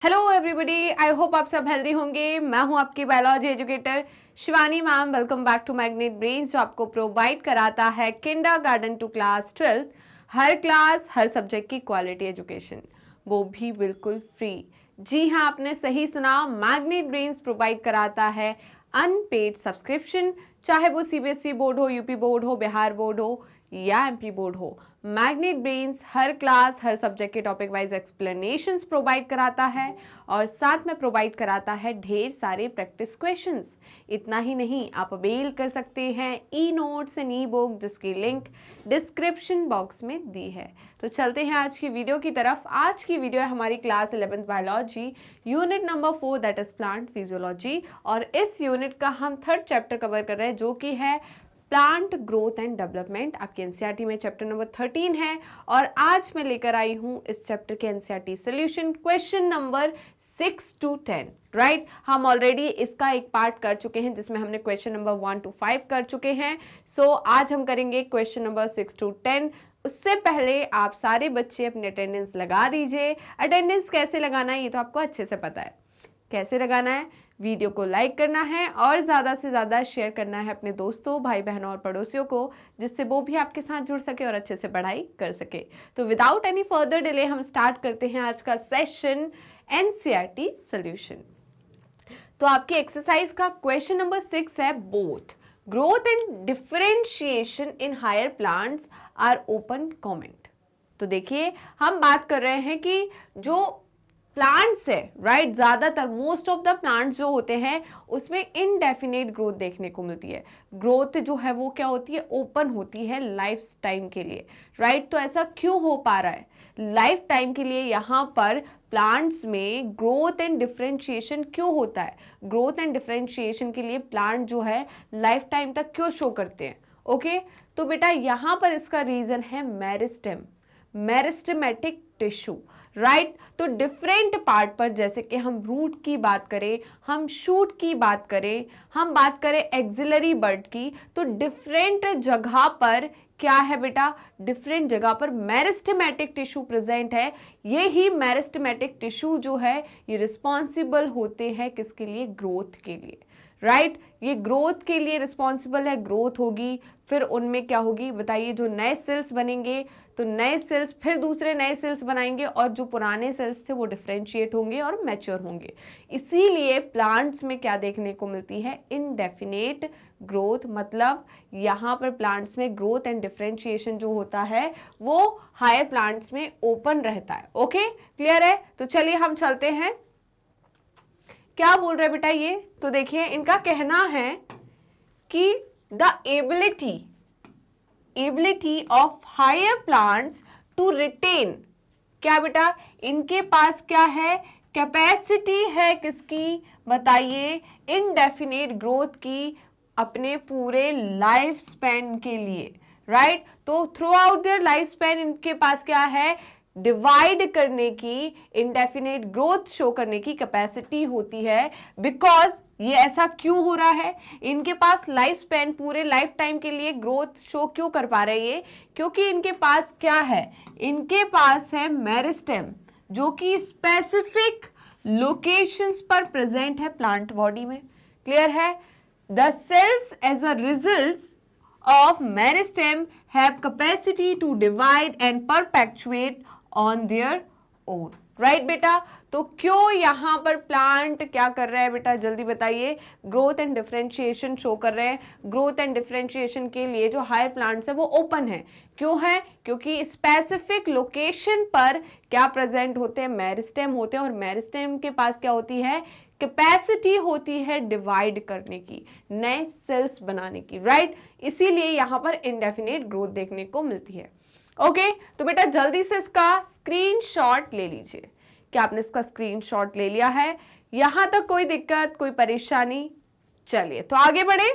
Hello everybody, I hope आप सब healthy होंगे। मैं हूं आपकी biology educator Shivani ma'am. Welcome back to Magnet Brains, जो आपको प्रोवाइड कराता है किंडरगार्टन टू क्लास 12 हर क्लास हर सब्जेक्ट की क्वालिटी एजुकेशन, वो भी बिल्कुल फ्री। जी हाँ, आपने सही सुना, मैग्नेट ब्रेन्स प्रोवाइड कराता है अनपेड सब्सक्रिप्शन, चाहे वो सीबीएसई बोर्ड हो, यूपी बोर्ड हो, बिहार बोर्ड हो या एमपी बोर्ड हो। मैग्नेट ब्रेन्स हर क्लास हर सब्जेक्ट के टॉपिक वाइज एक्सप्लेनेशंस प्रोवाइड कराता है और साथ में प्रोवाइड कराता है ढेर सारे प्रैक्टिस क्वेश्चंस। इतना ही नहीं, आप अवेल कर सकते हैं e notes and E book, जिसकी लिंक डिस्क्रिप्शन बॉक्स में दी है। तो चलते हैं आज की वीडियो की तरफ। आज की वीडियो है हमारी class 11th biology unit number 4, that is plant physiology. और इस यूनिट का हम थर्ड चैप्टर कवर कर रहे हैं, जो कि है प्लांट ग्रोथ एंड डेवलपमेंट। आपके एनसीईआरटी में चैप्टर नंबर 13 है और आज मैं लेकर आई हूं इस चैप्टर के NCERT solution question number 6 to 10। Right, हम ऑलरेडी इसका एक पार्ट कर चुके हैं जिसमें हमने क्वेश्चन नंबर 1 to 5 कर चुके हैं। सो आज हम करेंगे क्वेश्चन नंबर 6 to 10। उससे पहले आप सारे बच्चे अपनी अटेंडेंस लगा दीजिए। अटेंडेंस कैसे लगाना है ये तो आपको अच्छे से पता है। कैसे लगाना है? वीडियो को लाइक करना है और ज़्यादा से ज़्यादा शेयर करना है अपने दोस्तों, भाई बहनों और पड़ोसियों को, जिससे वो भी आपके साथ जुड़ सके और अच्छे से पढ़ाई कर सके। तो विदाउट एनी फर्दर डिले हम स्टार्ट करते हैं आज का सेशन एनसीईआरटी सॉल्यूशन। तो आपकी एक्सरसाइज का क्वेश्चन नंबर 6 है, both growth and differentiation in higher plants are open comment. तो देखिए, हम बात कर रहे हैं कि जो प्लांट्स है, राइट, ज्यादातर मोस्ट ऑफ द प्लांट्स जो होते हैं उसमें इनडेफिनेट ग्रोथ देखने को मिलती है। ग्रोथ जो है वो क्या होती है? ओपन होती है लाइफ टाइम के लिए, राइट। तो ऐसा क्यों हो पा रहा है? लाइफ टाइम के लिए यहाँ पर प्लांट्स में ग्रोथ एंड डिफरेंशिएशन क्यों होता है? ग्रोथ एंड डिफरेंशिएशन के लिए प्लांट जो है लाइफ टाइम तक क्यों शो करते हैं? ओके, तो बेटा यहाँ पर इसका रीजन है मेरिस्टेम, मेरिस्टेमेटिक टिश्यू, राइट। तो डिफरेंट पार्ट पर, जैसे कि हम रूट की बात करें, हम शूट की बात करें, हम बात करें एक्सिलरी बर्ड की, तो डिफरेंट जगह पर क्या है बेटा? डिफरेंट जगह पर मेरिस्टेमेटिक टिश्यू प्रेजेंट है। ये ही मेरिस्टेमेटिक टिश्यू जो है ये रिस्पॉन्सिबल होते हैं किसके लिए? ग्रोथ के लिए, राइट। ये ग्रोथ के लिए रिस्पॉन्सिबल है। ग्रोथ होगी, फिर उनमें क्या होगी बताइए? जो नए सेल्स बनेंगे, तो नए सेल्स फिर दूसरे नए सेल्स बनाएंगे और जो पुराने सेल्स थे वो डिफरेंशिएट होंगे और मैच्योर होंगे। इसीलिए प्लांट्स में क्या देखने को मिलती है? Indefinite growth. मतलब यहाँ पर प्लांट्स में ग्रोथ एंड डिफरेंशिएशन जो होता है वो हायर प्लांट्स में ओपन रहता है। ओके, क्लियर है? तो चलिए हम चलते हैं। क्या बोल रहे बेटा ये? तो देखिए, इनका कहना है कि the ability of higher plants to retain, क्या बेटा? इनके पास क्या है? कैपेसिटी है किसकी बताइए? इनडेफिनेट ग्रोथ की, अपने पूरे लाइफ स्पैन के लिए, राइट। तो through out their life span इनके पास क्या है? डिवाइड करने की, इनडेफिनेट ग्रोथ शो करने की कैपेसिटी होती है। बिकॉज ये ऐसा क्यों हो रहा है? इनके पास लाइफ स्पैन, पूरे लाइफ टाइम के लिए ग्रोथ शो क्यों कर पा रहे हैं ये? क्योंकि इनके पास क्या है? इनके पास है मेरिस्टेम, जो कि स्पेसिफिक लोकेशंस पर प्रेजेंट है प्लांट बॉडी में। क्लियर है? The cells as a result of meristem have capacity to divide and perpetuate on their own, right बेटा। तो क्यों यहाँ पर प्लांट क्या कर रहे हैं बेटा? जल्दी बताइए। ग्रोथ एंड डिफरेंशिएशन शो कर रहे हैं। ग्रोथ एंड डिफरेंशिएशन के लिए जो हायर प्लांट्स है वो ओपन है। क्यों है? क्योंकि स्पेसिफिक लोकेशन पर क्या प्रेजेंट होते हैं? मेरिस्टेम होते हैं। और मेरिस्टेम के पास क्या होती है? कैपेसिटी होती है डिवाइड करने की, नए सेल्स बनाने की, राइट। इसीलिए यहां पर इंडेफिनेट ग्रोथ देखने को मिलती है। ओके, तो बेटा जल्दी से इसका स्क्रीनशॉट ले लीजिए। क्या आपने इसका स्क्रीनशॉट ले लिया है? यहां तक कोई दिक्कत, कोई परेशानी? चलिए तो आगे बढ़े,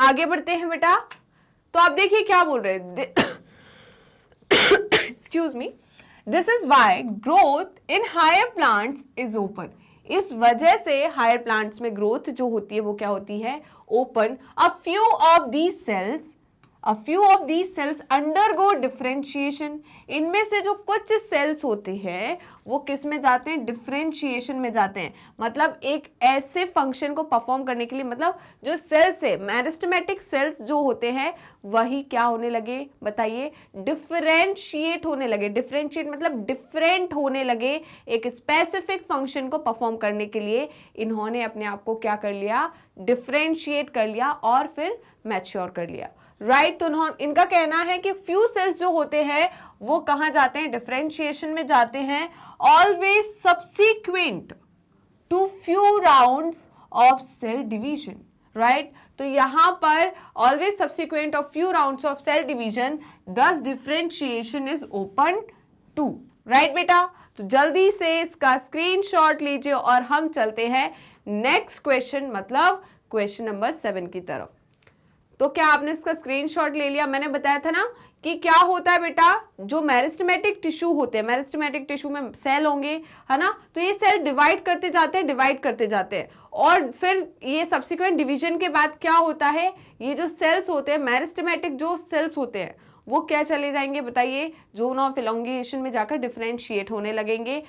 आगे बढ़ते हैं बेटा। तो आप देखिए क्या बोल रहे हैं, excuse me, this is why growth in higher plants is open. इस वजह से हायर प्लांट्स में ग्रोथ जो होती है वो क्या होती है? Open. A few of these cells A few of these cells undergo differentiation. इनमें से जो कुछ सेल्स होते हैं वो किस में जाते हैं? डिफरेंशिएशन में जाते हैं। मतलब एक ऐसे फंक्शन को परफॉर्म करने के लिए, मतलब जो सेल्स है, मेरिस्टेमेटिक सेल्स जो होते हैं वही क्या होने लगे? बताइए, डिफरेंशिएट होने लगे। डिफरेंशिएट मतलब डिफरेंट होने लगे। एक स्पेसिफिक फंक्शन को परफॉर्म करने के लिए इन्होंने अपने आप को क्या कर लिया? डिफरेंशिएट कर लिया और फिर मैच्योर कर लिया। राइट, तो इनका कहना है कि फ्यू सेल्स जो होते हैं वो कहां जाते हैं? डिफरेंशिएशन में जाते हैं। Always subsequent to few rounds of cell division. Right, तो यहां पर always subsequent of few rounds of cell division, thus differentiation is open to. Right बेटा, तो जल्दी से इसका स्क्रीनशॉट लीजिए और हम चलते हैं नेक्स्ट क्वेश्चन, मतलब क्वेश्चन नंबर 7 की तरफ। तो क्या आपने इसका स्क्रीनशॉट ले लिया? मैंने बताया था ना कि क्या होता है बेटा, जो मेरिस्टेमेटिक टिश्यू होते हैं, मेरिस्टेमेटिक टिश्यू में सेल होंगे, है ना, तो ये सेल डिवाइड करते जाते हैं, डिवाइड करते जाते हैं, और फिर ये सब्सिक्वेंट डिवीजन के बाद क्या होता है? ये जो सेल्स होते हैं, मेरिस्टेमेटिक जो सेल्स होते हैं, वो क्या चले जाएंगे? बताइए, जोन ऑफ इलोंगेशन में जाकर डिफरेंशिएट होने लगेंगे,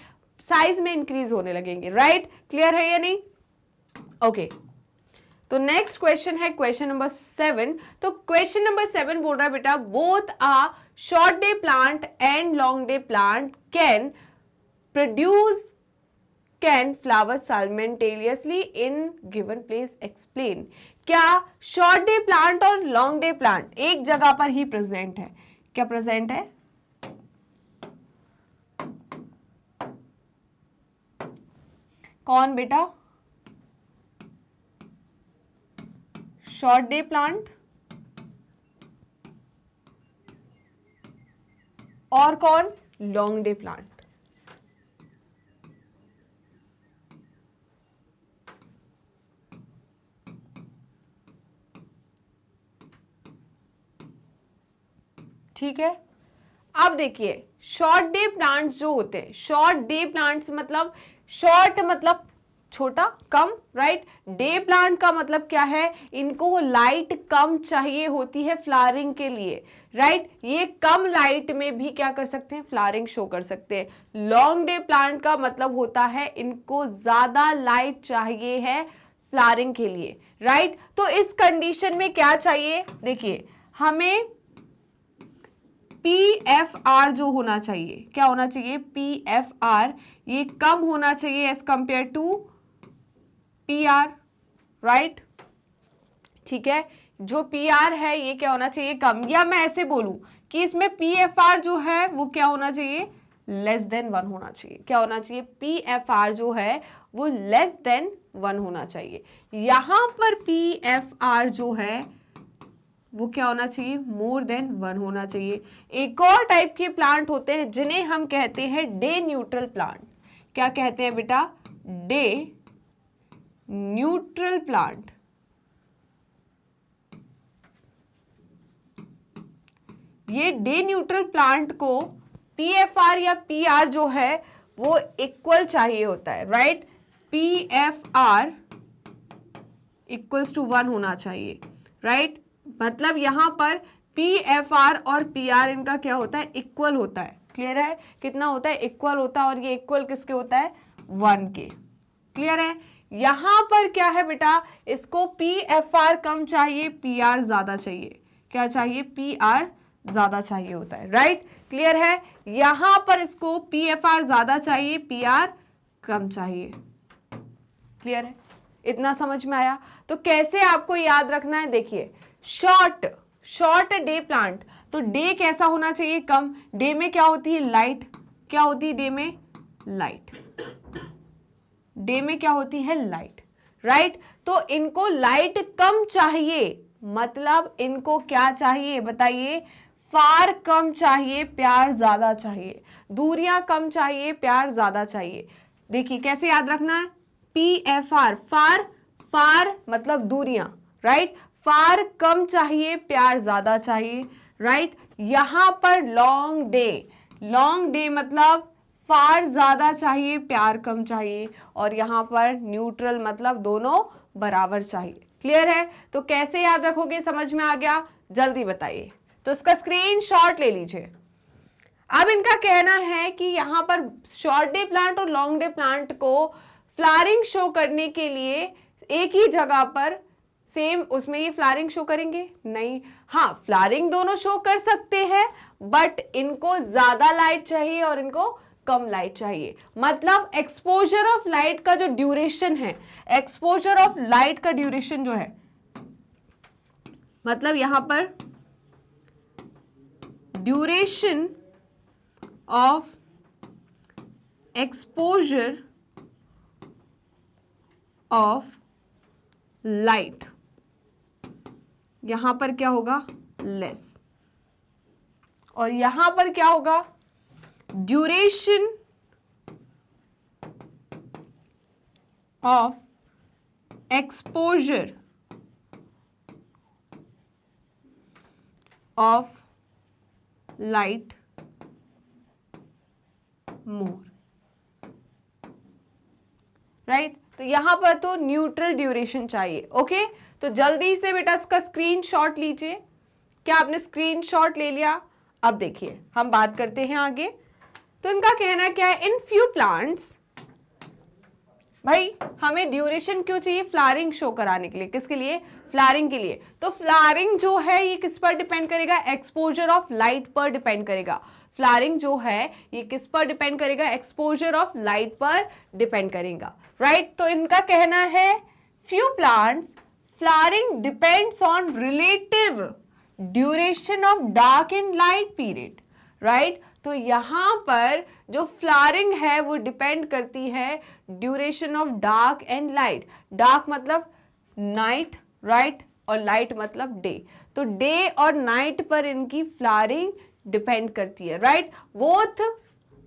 साइज में इंक्रीज होने लगेंगे। राइट, क्लियर है या नहीं? ओके, तो नेक्स्ट क्वेश्चन है क्वेश्चन नंबर 7। तो क्वेश्चन नंबर 7 बोल रहा है बेटा, both a short day plant and long day plant can flower simultaneously in given place, explain. क्या शॉर्ट डे प्लांट और लॉन्ग डे प्लांट एक जगह पर ही प्रेजेंट है? क्या प्रेजेंट है? कौन बेटा? शॉर्ट डे प्लांट और कौन? Long day plant. ठीक है, अब देखिए, शॉर्ट डे प्लांट्स जो होते हैं, शॉर्ट डे प्लांट्स मतलब शॉर्ट मतलब छोटा, कम। राइट, डे प्लांट का मतलब क्या है? इनको लाइट कम चाहिए होती है फ्लावरिंग के लिए। राइट, ये कम लाइट में भी क्या कर सकते हैं? फ्लावरिंग शो कर सकते हैं। लॉन्ग डे प्लांट का मतलब होता है इनको ज्यादा लाइट चाहिए है फ्लावरिंग के लिए। राइट, तो इस कंडीशन में क्या चाहिए? देखिए, हमें PFR जो होना चाहिए, क्या होना चाहिए? PFR ये कम होना चाहिए as compare to PR। Right, ठीक है, जो PR है ये क्या होना चाहिए? कम। या मैं ऐसे बोलूं कि इसमें PFR जो है वो क्या होना चाहिए? लेस देन 1 होना चाहिए। क्या होना चाहिए? PFR जो है वो लेस देन 1 होना चाहिए। यहां पर PFR जो है वो क्या होना चाहिए? मोर देन 1 होना चाहिए। एक और टाइप के प्लांट होते हैं जिन्हें हम कहते हैं डे न्यूट्रल प्लांट। क्या कहते हैं बेटा? Day neutral plant. ये डे न्यूट्रल प्लांट को PFR या PR जो है वो इक्वल चाहिए होता है। राइट, PFR इक्वल्स टू 1 होना चाहिए। राइट, मतलब यहां पर PFR और PR इनका क्या होता है? इक्वल होता है। क्लियर है? कितना होता है? इक्वल होता है, और ये इक्वल किसके होता है? 1 के। क्लियर है? यहां पर क्या है बेटा? इसको PFR कम चाहिए, PR ज्यादा चाहिए। क्या चाहिए? PR ज्यादा चाहिए होता है। राइट, क्लियर है? यहां पर इसको PFR ज्यादा चाहिए, PR कम चाहिए। क्लियर है? इतना समझ में आया? तो कैसे आपको याद रखना है? देखिए, शॉर्ट डे प्लांट, तो डे कैसा होना चाहिए? कम। डे में क्या होती है? लाइट। क्या होती है डे में? लाइट। डे में क्या होती है? लाइट। राइट, तो इनको लाइट कम चाहिए, मतलब इनको क्या चाहिए? बताइए, फार कम चाहिए, प्यार ज्यादा चाहिए। दूरियां कम चाहिए, प्यार ज्यादा चाहिए। देखिए कैसे याद रखना है? PFR, फार मतलब दूरियां। राइट, फार कम चाहिए, प्यार ज्यादा चाहिए। राइट, यहां पर लॉन्ग डे मतलब फार ज्यादा चाहिए, प्यार कम चाहिए, और यहां पर न्यूट्रल मतलब दोनों बराबर चाहिए। क्लियर है? तो कैसे याद रखोगे? समझ में आ गया? जल्दी बताइए। तो इसका स्क्रीनशॉट ले लीजिए। अब इनका कहना है कि यहाँ पर शॉर्ट डे प्लांट और लॉन्ग डे प्लांट को फ्लावरिंग शो करने के लिए एक ही जगह पर सेम उसमें ये फ्लावरिंग शो करेंगे नहीं। हाँ, फ्लावरिंग दोनों शो कर सकते हैं, बट इनको ज्यादा लाइट चाहिए और इनको कम लाइट चाहिए। मतलब एक्सपोजर ऑफ लाइट का जो ड्यूरेशन है, एक्सपोजर ऑफ लाइट का ड्यूरेशन जो है, मतलब यहां पर duration of exposure of light यहां पर क्या होगा, लेस, और यहां पर क्या होगा, duration of exposure of light more, right. तो यहां पर तो न्यूट्रल ड्यूरेशन चाहिए। ओके, तो जल्दी से बेटा इसका स्क्रीनशॉट लीजिए। क्या आपने स्क्रीनशॉट ले लिया? अब देखिए हम बात करते हैं आगे। तो इनका कहना क्या है, इन फ्यू प्लांट्स, भाई हमें ड्यूरेशन क्यों चाहिए, फ्लावरिंग शो कराने के लिए। किसके लिए? फ्लावरिंग के लिए। तो फ्लावरिंग जो है ये किस पर डिपेंड करेगा, एक्सपोजर ऑफ लाइट पर डिपेंड करेगा। फ्लावरिंग जो है ये किस पर डिपेंड करेगा, एक्सपोजर ऑफ लाइट पर डिपेंड करेगा, राइट। तो इनका कहना है few plants flowering depends on relative duration of dark and light period, right. तो यहां पर जो फ्लावरिंग है वो डिपेंड करती है duration of dark and light. Dark मतलब नाइट, राइट, और लाइट मतलब डे। तो डे और नाइट पर इनकी फ्लावरिंग डिपेंड करती है, right. Both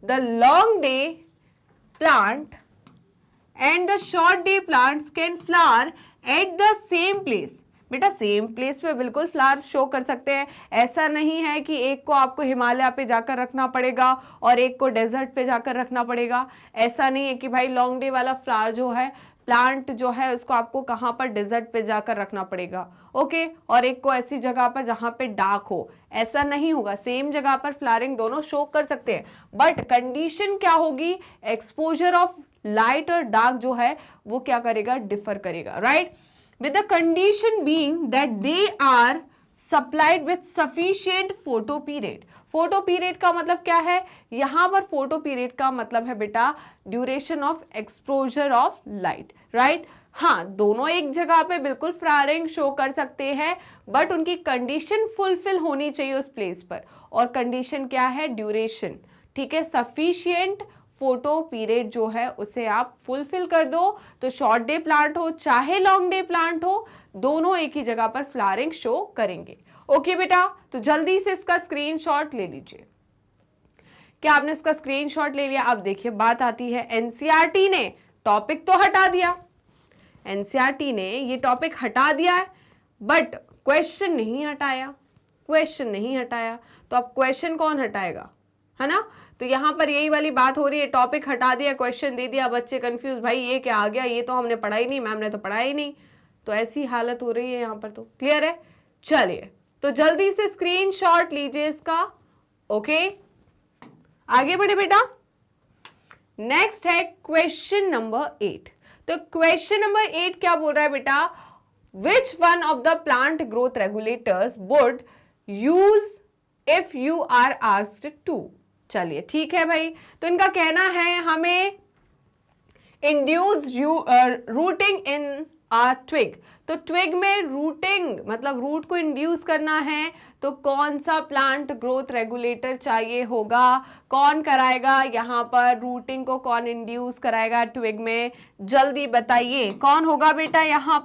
the long day plant and the short day plants can flower at the same place. बेटा सेम प्लेस पे बिल्कुल फ्लावर शो कर सकते हैं। ऐसा नहीं है कि एक को आपको हिमालय पे जाकर रखना पड़ेगा और एक को डेजर्ट पे जाकर रखना पड़ेगा। ऐसा नहीं है कि भाई लॉन्ग डे वाला फ्लावर जो है, प्लांट जो है, उसको आपको कहाँ पर डेजर्ट पे जाकर रखना पड़ेगा, ओके, और एक को ऐसी जगह पर जहाँ पे डार्क हो। ऐसा नहीं होगा, सेम जगह पर फ्लावरिंग दोनों शो कर सकते हैं, बट कंडीशन क्या होगी, एक्सपोजर ऑफ लाइट और डार्क जो है वो क्या करेगा, डिफर करेगा, right. with the condition being that they are supplied with sufficient photo period। Photo period का मतलब क्या है, यहां पर फोटो पीरियड का मतलब है बेटा duration of exposure of light, right. हाँ, दोनों एक जगह पे बिल्कुल फ्लावरिंग शो कर सकते हैं, बट उनकी कंडीशन फुलफिल होनी चाहिए उस प्लेस पर, और कंडीशन क्या है, ड्यूरेशन, ठीक है। सफिशिएंट फोटो पीरियड जो है उसे आप फुलफिल कर दो, तो शॉर्ट डे प्लांट हो चाहे लॉन्ग डे प्लांट हो, दोनों एक ही जगह पर फ्लावरिंग शो करेंगे। ओके बेटा, तो जल्दी से इसका स्क्रीनशॉट ले लीजिए। क्या आपने इसका स्क्रीनशॉट ले लिया? अब देखिए बात आती है, एनसीईआरटी ने टॉपिक तो हटा दिया, एनसीईआरटी ने ये टॉपिक हटा दिया है, बट क्वेश्चन नहीं हटाया, क्वेश्चन नहीं हटाया। तो अब क्वेश्चन कौन हटाएगा, है ना। तो यहां पर यही वाली बात हो रही है, टॉपिक हटा दिया, क्वेश्चन दे दिया, बच्चे कंफ्यूज, भाई ये क्या आ गया, ये तो हमने पढ़ा ही नहीं, मैम ने तो पढ़ा ही नहीं। तो ऐसी हालत हो रही है यहां पर। तो क्लियर है? चलिए, तो जल्दी से स्क्रीनशॉट लीजिए इसका। ओके, आगे बढ़े बेटा। नेक्स्ट है क्वेश्चन नंबर 8। तो क्वेश्चन नंबर 8 क्या बोल रहा है बेटा, which one of the plant growth regulators would use if you are asked to. चलिए ठीक है भाई, तो इनका कहना है हमें induce rooting in a twig. तो ट्विग में रूटिंग मतलब रूट को इंड्यूस करना है, तो कौन सा प्लांट ग्रोथ रेगुलेटर चाहिए होगा, कौन कराएगा यहाँ पर रूटिंग को, कौन इंड्यूस कराएगा ट्विग में, जल्दी बताइए कौन होगा बेटा। यहाँ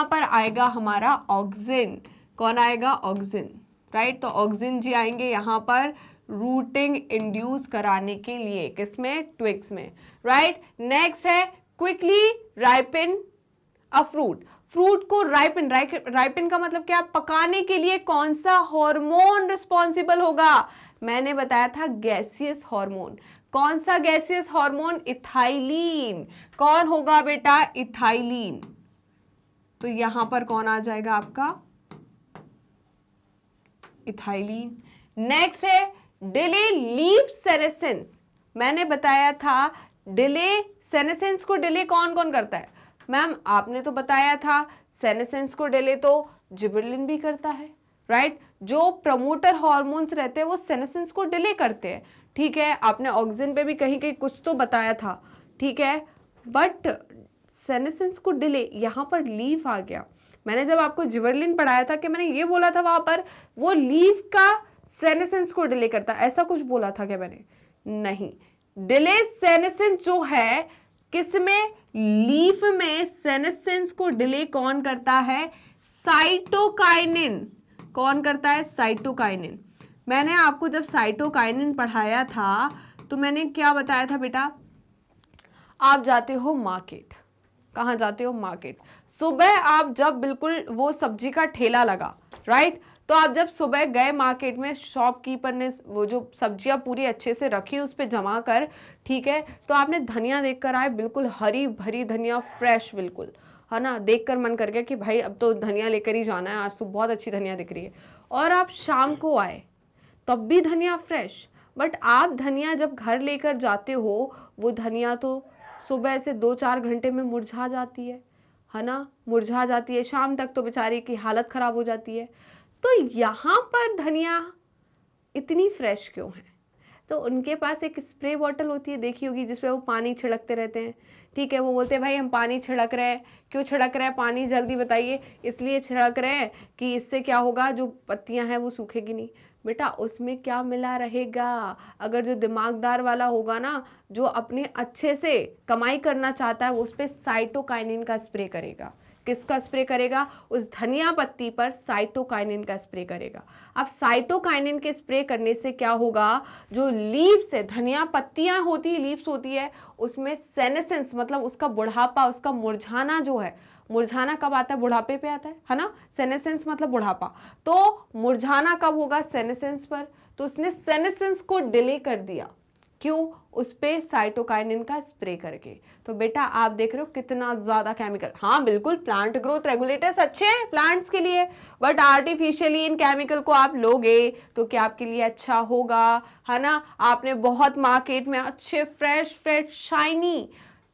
पर आएगा हमारा ऑक्सिन। कौन आएगा? Auxin, right. तो ऑक्सिन जी आएंगे यहाँ पर रूटिंग इंड्यूस कराने के लिए, किसमें? ट्विग्स में, राइट। नेक्स्ट है quickly ripen a fruit. Fruit को राइपन का मतलब क्या? पकाने के लिए कौन सा हार्मोन रिस्पॉन्सिबल होगा? मैंने बताया था गैसियस हार्मोन। कौन सा गैसियस हार्मोन? इथाइलिन। कौन होगा बेटा? इथाइलिन। तो यहां पर कौन आ जाएगा आपका? इथाइलिन। नेक्स्ट है डिले लीफ सेनेसेंस। मैंने बताया था डिले सेनेसेंस को डिले कौन कौन करता है? मैम आपने तो बताया था सेनेसेंस को डिले तो जिबरेलिन भी करता है, राइट? जो प्रमोटर हार्मोन्स रहते हैं वो सेनेसेंस को डिले करते हैं, ठीक है? आपने ऑक्सीजन पे भी कहीं कहीं कुछ तो बताया था, ठीक है? बट सेनेसेंस को डिले, यहाँ पर लीफ आ गया। मैंने जब आपको जिबरेलिन पढ़ाया था कि मैंने ये बोला था वहां पर वो लीफ का सेनेसेंस को डिले करता, ऐसा कुछ बोला था क्या मैंने? नहीं। डिले सेनेसेंस जो है किसमें? लीफ में सेनेसेंस को डिले कौन करता है? साइटोकाइनिन। कौन करता है? साइटोकाइनिन। मैंने आपको जब साइटोकाइनिन पढ़ाया था तो मैंने क्या बताया था बेटा? आप जाते हो मार्केट। कहाँ जाते हो? मार्केट। सुबह आप जब बिल्कुल वो सब्जी का ठेला लगा, राइट? तो आप जब सुबह गए मार्केट में, शॉपकीपर ने वो जो सब्जियां पूरी अच्छे से रखी उस पर जमा कर, ठीक है? तो आपने धनिया देखकर आए, बिल्कुल हरी भरी धनिया, फ्रेश बिल्कुल, है ना? देखकर मन कर गया कि भाई अब तो धनिया लेकर ही जाना है, आज तो बहुत अच्छी धनिया दिख रही है। और आप शाम को आए तब भी धनिया फ्रेश। बट आप धनिया जब घर लेकर जाते हो वो धनिया तो सुबह से 2-4 घंटे में मुरझा जाती है ना? मुरझा जाती है, शाम तक तो बेचारी की हालत खराब हो जाती है। तो यहाँ पर धनिया इतनी फ्रेश क्यों है? तो उनके पास एक स्प्रे बॉटल होती है, देखी होगी, जिसपे वो पानी छिड़कते रहते हैं, ठीक है? वो बोलते हैं भाई हम पानी छिड़क रहे हैं। क्यों छिड़क रहे हैं पानी, जल्दी बताइए। इसलिए छिड़क रहे हैं कि इससे क्या होगा, जो पत्तियां हैं वो सूखेगी नहीं। बेटा उसमें क्या मिला रहेगा? अगर जो दिमागदार वाला होगा ना, जो अपने अच्छे से कमाई करना चाहता है, वो उस पर साइटोकाइनिन का स्प्रे करेगा। किसका स्प्रे करेगा? उस धनिया पत्ती पर साइटोकाइनिन का स्प्रे करेगा। अब साइटोकाइनिन के स्प्रे करने से क्या होगा? जो लीव्स है, धनिया पत्तियां होती है, लीव्स होती है, उसमें सेनेसेंस मतलब उसका बुढ़ापा, उसका मुरझाना जो है, मुरझाना कब आता है? बुढ़ापे पे आता है ना? सेनेसेंस मतलब बुढ़ापा। तो मुरझाना कब होगा? सेनेसेंस पर। तो उसने सेनेसेंस को डिले कर दिया। क्यों? उस पे साइटोकाइनिन का स्प्रे करके। तो बेटा आप देख रहे हो कितना ज्यादा केमिकल। हाँ बिल्कुल, प्लांट ग्रोथ रेगुलेटर्स अच्छे हैं प्लांट्स के लिए, बट आर्टिफिशियली इन केमिकल को आप लोगे तो क्या आपके लिए अच्छा होगा? है ना? आपने बहुत मार्केट में अच्छे फ्रेश शाइनी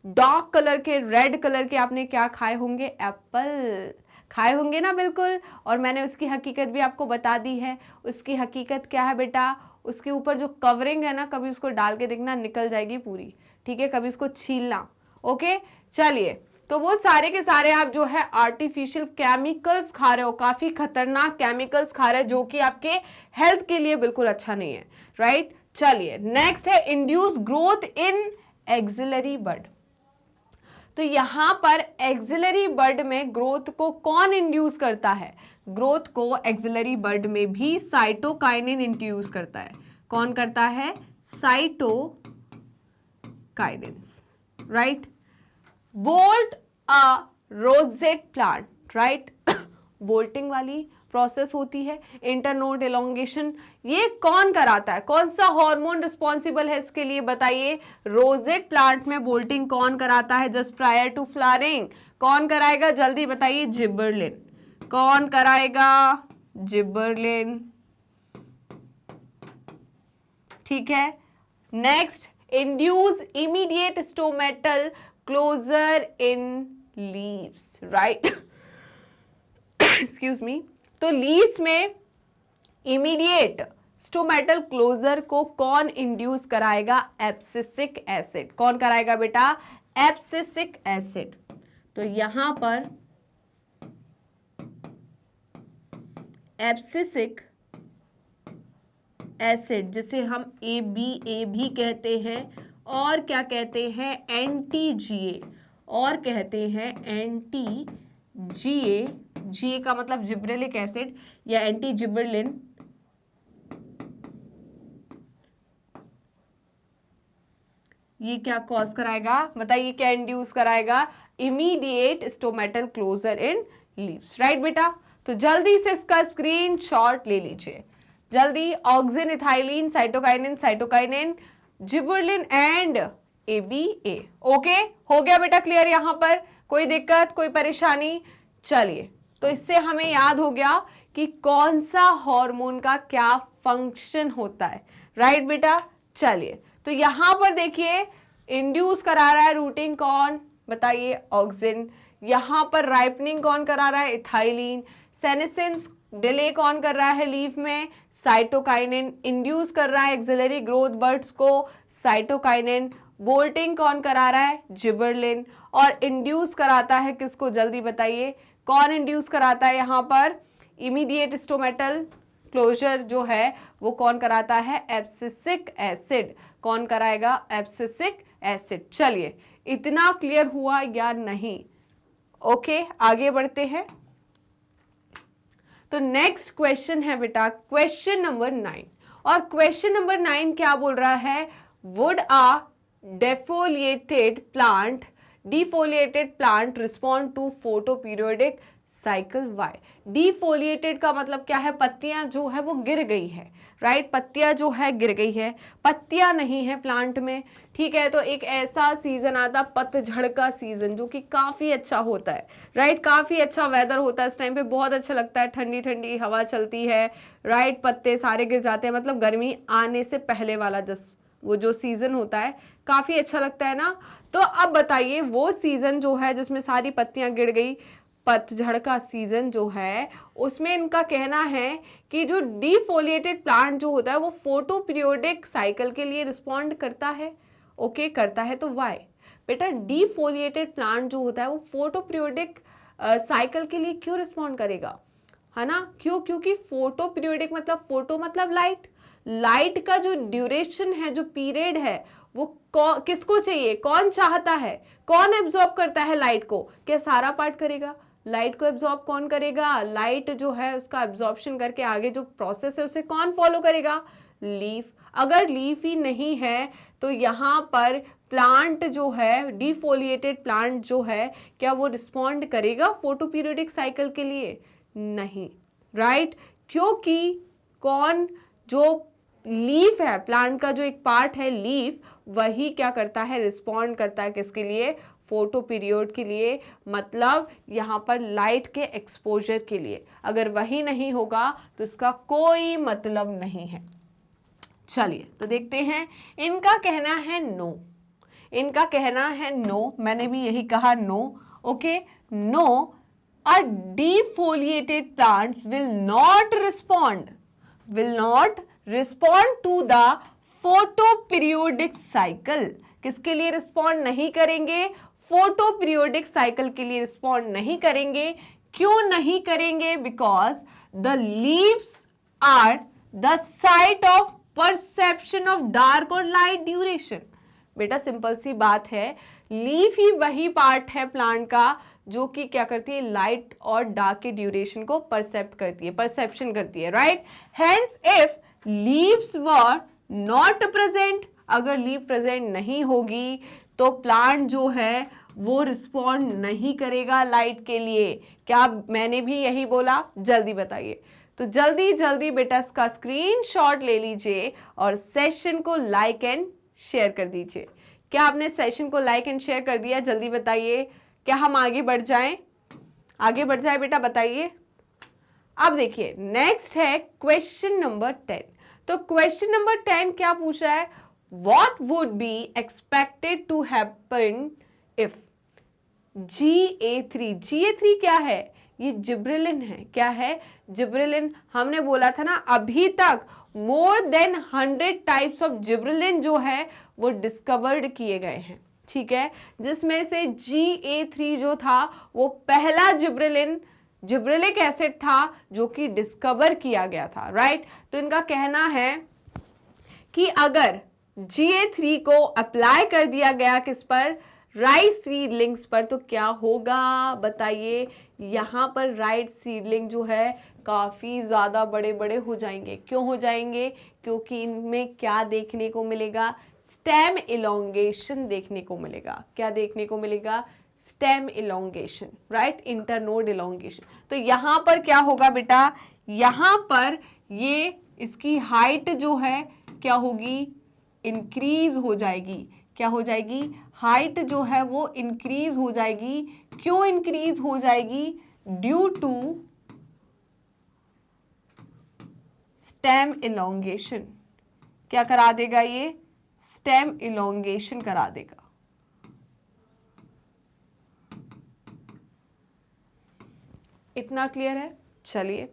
डार्क कलर के, रेड कलर के आपने क्या खाए होंगे? एप्पल खाए होंगे ना? बिल्कुल। और मैंने उसकी हकीकत भी आपको बता दी है। उसकी हकीकत क्या है बेटा? उसके ऊपर जो कवरिंग है ना, कभी उसको डाल के देखना, निकल जाएगी पूरी, ठीक है? कभी उसको छीलना। ओके चलिए, तो वो सारे के सारे आप जो है आर्टिफिशियल केमिकल्स खा रहे हो, काफी खतरनाक केमिकल्स खा रहे हो, जो कि आपके हेल्थ के लिए बिल्कुल अच्छा नहीं है, राइट? चलिए नेक्स्ट है इंड्यूस ग्रोथ इन एक्सिलरी बड। तो यहां पर एक्सिलरी बड में ग्रोथ को कौन इंड्यूस करता है? ग्रोथ को एक्सिलरी बड में भी साइटोकाइनिन इंड्यूस करता है। कौन करता है? Cytokinin, right? बोल्ट अ रोजेट प्लांट, राइट? बोल्टिंग वाली प्रोसेस होती है, इंटरनोड एलोंगेशन, ये कौन कराता है? कौन सा हार्मोन रिस्पॉन्सिबल है इसके लिए? बताइए। रोजेट प्लांट में बोल्टिंग कौन कराता है जस्ट प्रायर टू फ्लावरिंग? कौन कराएगा? जल्दी बताइए। जिबरेलिन। कौन कराएगा? जिबरेलिन, ठीक है। Next, induce immediate stomatal closure in leaves, right? Excuse me. तो लीव्स में इमीडिएट स्टोमेटल क्लोजर को कौन इंड्यूस कराएगा? Abscisic acid. कौन कराएगा बेटा? Abscisic acid. तो यहां पर एब्सिसिक एसिड, जिसे हम ABA भी कहते हैं, और क्या कहते हैं? एंटी-GA, और कहते हैं एंटी-GA। GA का मतलब जिब्रेलिक एसिड या एंटी जिबरलिन। ये क्या कॉज कराएगा? बताइए, क्या इंड्यूस कराएगा? Immediate stomatal closure in leaves, right बेटा? तो जल्दी से इसका स्क्रीनशॉट ले लीजिए, जल्दी। Auxin, ethylene, cytokinin, gibberellin and ABA। Okay, हो गया बेटा क्लियर? यहां पर कोई दिक्कत, कोई परेशानी? चलिए, तो इससे हमें याद हो गया कि कौन सा हार्मोन का क्या फंक्शन होता है, राइट बेटा। चलिए, तो यहां पर देखिए इंड्यूस करा रहा है रूटिंग कौन, बताइए, ऑक्सिन। यहां पर राइपनिंग कौन करा रहा है, इथाइलिन। सेनेसेंस डिले कौन कर रहा है लीफ में, साइटोकाइनिन। इंड्यूस कर रहा है एक्सिलरी ग्रोथ बर्ड्स को, साइटोकाइनिन। बोल्टिंग कौन करा रहा है, जिबरलिन। और इंड्यूस कराता है किसको, जल्दी बताइए, कौन इंड्यूस कराता है यहाँ पर, इमीडिएट स्टोमेटल क्लोजर जो है वो कौन कराता है, एब्सिसिक एसिड। कौन कराएगा, एब्सिसिक एसिड। चलिए, इतना क्लियर हुआ या नहीं? ओके, आगे बढ़ते हैं। तो नेक्स्ट क्वेश्चन है बेटा क्वेश्चन नंबर 9, और क्वेश्चन नंबर 9 क्या बोल रहा है, would a defoliated plant respond to photoperiodic cycle? Why? Defoliated का मतलब क्या है, पत्तियां जो है वो गिर गई है, राइट। पत्तियां जो है गिर गई है, पत्तियां नहीं है प्लांट में, ठीक है। तो एक ऐसा सीजन आता पतझड़ का सीजन जो कि काफी अच्छा होता है, राइट। काफी अच्छा वेदर होता है इस टाइम पे, बहुत अच्छा लगता है, ठंडी ठंडी हवा चलती है, राइट। पत्ते सारे गिर जाते हैं, मतलब गर्मी आने से पहले वाला वो जो सीजन होता है काफी अच्छा लगता है ना। तो अब बताइए, वो सीजन जो है जिसमें सारी पत्तियां गिर गई, पतझड़ का सीजन जो है, उसमें इनका कहना है कि जो डिफोलिएटेड प्लांट जो होता है वो फोटो पीरियोडिक साइकिल के लिए रिस्पॉन्ड करता है। ओके, करता है। तो वाई बेटा, डिफोलिएटेड प्लांट जो होता है वो फोटो पीरियोडिक साइकिल के लिए क्यों रिस्पॉन्ड करेगा, है ना। क्यों? क्योंकि फोटो पीरियोडिक मतलब, फोटो मतलब लाइट, लाइट का जो ड्यूरेशन है, जो पीरियड है, वो किसको चाहिए, कौन चाहता है, कौन एब्जॉर्ब करता है लाइट को, क्या सारा पार्ट करेगा, लाइट को एब्जॉर्ब कौन करेगा, लाइट जो है उसका एब्जॉर्प्शन करके आगे जो प्रोसेस है उसे कौन फॉलो करेगा, लीफ। अगर लीफ ही नहीं है तो यहाँ पर प्लांट जो है, डिफोलिएटेड प्लांट जो है, क्या वो रिस्पॉन्ड करेगा फोटोपीरियोडिक साइकिल के लिए? नहीं, राइट। क्योंकि कौन, जो लीफ है, प्लांट का जो एक पार्ट है लीफ, वही क्या करता है, रिस्पॉन्ड करता है किसके लिए, फोटो पीरियड के लिए, मतलब यहाँ पर लाइट के एक्सपोजर के लिए। अगर वही नहीं होगा तो इसका कोई मतलब नहीं है। चलिए, तो देखते हैं, इनका कहना है नो, इनका कहना है नो, मैंने भी यही कहा no. Okay, no, a defoliated plants will not respond to the photoperiodic cycle। किसके लिए रिस्पॉन्ड नहीं करेंगे, फोटोपीरियोडिक साइकिल के लिए रिस्पॉन्ड नहीं करेंगे। क्यों नहीं करेंगे? Because the leaves are the site of perception of dark और लाइट ड्यूरेशन। बेटा सिंपल सी बात है, लीफ ही वही पार्ट है प्लांट का जो कि क्या करती है, लाइट और डार्क के ड्यूरेशन को परसेप्ट करती है, परसेप्शन करती है, right. Hence if leaves were not present, अगर लीफ प्रेजेंट नहीं होगी तो प्लांट जो है वो रिस्पॉन्ड नहीं करेगा लाइट के लिए। क्या मैंने भी यही बोला? जल्दी बताइए। तो जल्दी जल्दी बेटा इसका स्क्रीनशॉट ले लीजिए और सेशन को लाइक एंड शेयर कर दीजिए। क्या आपने सेशन को लाइक एंड शेयर कर दिया? जल्दी बताइए। क्या हम आगे बढ़ जाएं? आगे बढ़ जाए बेटा, बताइए। अब देखिए, नेक्स्ट है क्वेश्चन नंबर 10। तो क्वेश्चन नंबर 10 क्या पूछा है, what would be expected to happen if GA3। GA3 क्या है? ये जिब्रेलिन है। क्या है? जिब्रेलिन। हमने बोला था ना, अभी तक more than 100 types of gibberellin जो है वो डिस्कवर्ड किए गए हैं, ठीक है, जिसमें से GA3 जो था वो पहला जिब्रेलिक एसिड था जो कि डिस्कवर किया गया था, राइट। तो इनका कहना है कि अगर GA3 को अप्लाई कर दिया गया किस पर, राइस सीडलिंग्स पर, तो क्या होगा बताइए। यहाँ पर राइस सीडलिंग जो है काफी ज्यादा बड़े बड़े हो जाएंगे। क्यों हो जाएंगे? क्योंकि इनमें क्या देखने को मिलेगा, स्टेम इलोंगेशन देखने को मिलेगा। क्या देखने को मिलेगा? Stem elongation, right, internode elongation. तो यहाँ पर क्या होगा बेटा, यहाँ पर ये इसकी हाइट जो है क्या होगी, इंक्रीज हो जाएगी। क्या हो जाएगी? हाइट जो है वो इंक्रीज हो जाएगी। क्यों इंक्रीज हो जाएगी? Due to stem elongation. क्या करा देगा ये? स्टेम इलोंगेशन करा देगा। इतना क्लियर है? चलिए,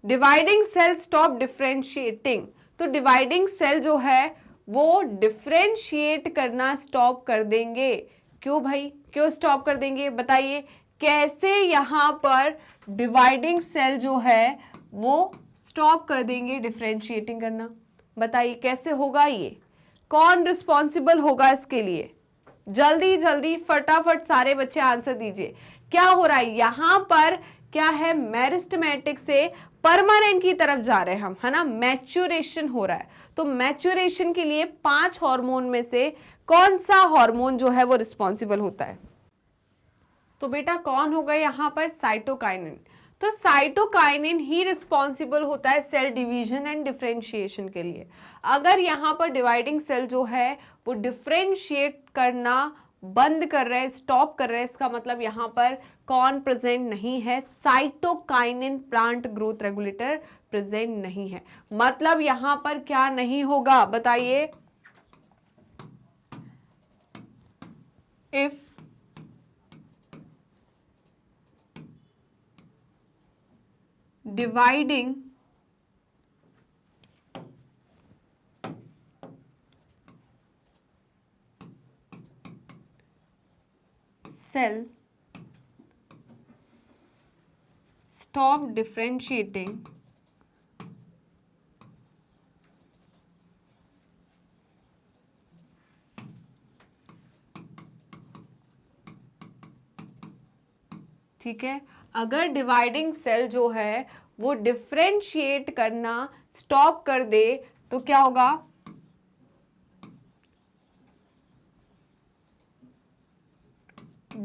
डिवाइडिंग सेल स्टॉप डिफरेंशिएटिंग। तो डिवाइडिंग सेल जो है वो डिफरेंशिएट करना स्टॉप कर देंगे। क्यों भाई, क्यों स्टॉप कर देंगे बताइए? कैसे यहां पर डिवाइडिंग सेल जो है वो स्टॉप कर देंगे डिफरेंशिएटिंग करना? बताइए कैसे होगा ये? कौन रिस्पॉन्सिबल होगा इसके लिए? जल्दी जल्दी फटाफट सारे बच्चे आंसर दीजिए। क्या हो रहा है यहां पर? क्या है? मेरिस्टेमेटिक से परमानेंट की तरफ जा रहे हैं हम, है ना? मैच्योरेशन हो रहा है। तो मैच्योरेशन के लिए 5 हार्मोन में से कौन सा हार्मोन जो है वो रिस्पॉन्सिबल होता है? तो बेटा कौन होगा यहां पर? साइटोकाइनिन। तो साइटोकाइनिन ही रिस्पॉन्सिबल होता है सेल डिवीजन एंड डिफरेंशिएशन के लिए। अगर यहां पर डिवाइडिंग सेल जो है वो डिफरेंशिएट करना बंद कर रहे हैं, स्टॉप कर रहे हैं, इसका मतलब यहां पर कौन प्रेजेंट नहीं है? Cytokinin, plant growth regulator present नहीं है। मतलब यहां पर क्या नहीं होगा बताइए? If dividing cell stop differentiating ठीक है। अगर डिवाइडिंग सेल जो है वो डिफरेंशिएट करना स्टॉप कर दे तो क्या होगा?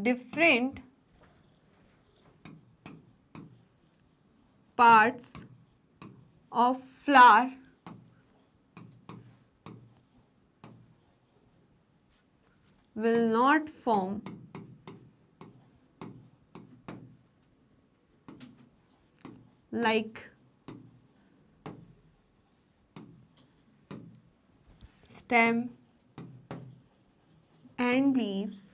Different parts of flower will not form like stem and leaves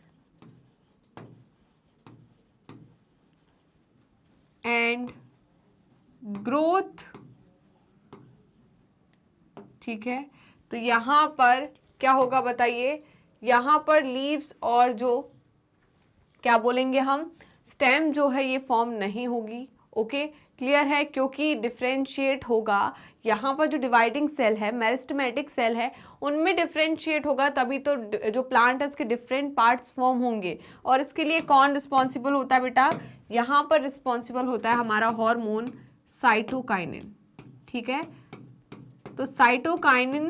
and growth। ठीक है, तो यहां पर क्या होगा बताइए? यहां पर लीव्स और जो क्या बोलेंगे हम, स्टेम जो है ये फॉर्म नहीं होगी। ओके, क्लियर है? क्योंकि डिफरेंशिएट होगा यहाँ पर जो डिवाइडिंग सेल है, मेरिस्टेमेटिक सेल है, उनमें डिफरेंशिएट होगा तभी तो जो प्लांट है उसके डिफरेंट पार्ट्स फॉर्म होंगे। और इसके लिए कौन रिस्पॉन्सिबल होता है बेटा? यहाँ पर रिस्पॉन्सिबल होता है हमारा हार्मोन साइटोकाइनिन। ठीक है, तो साइटोकाइनिन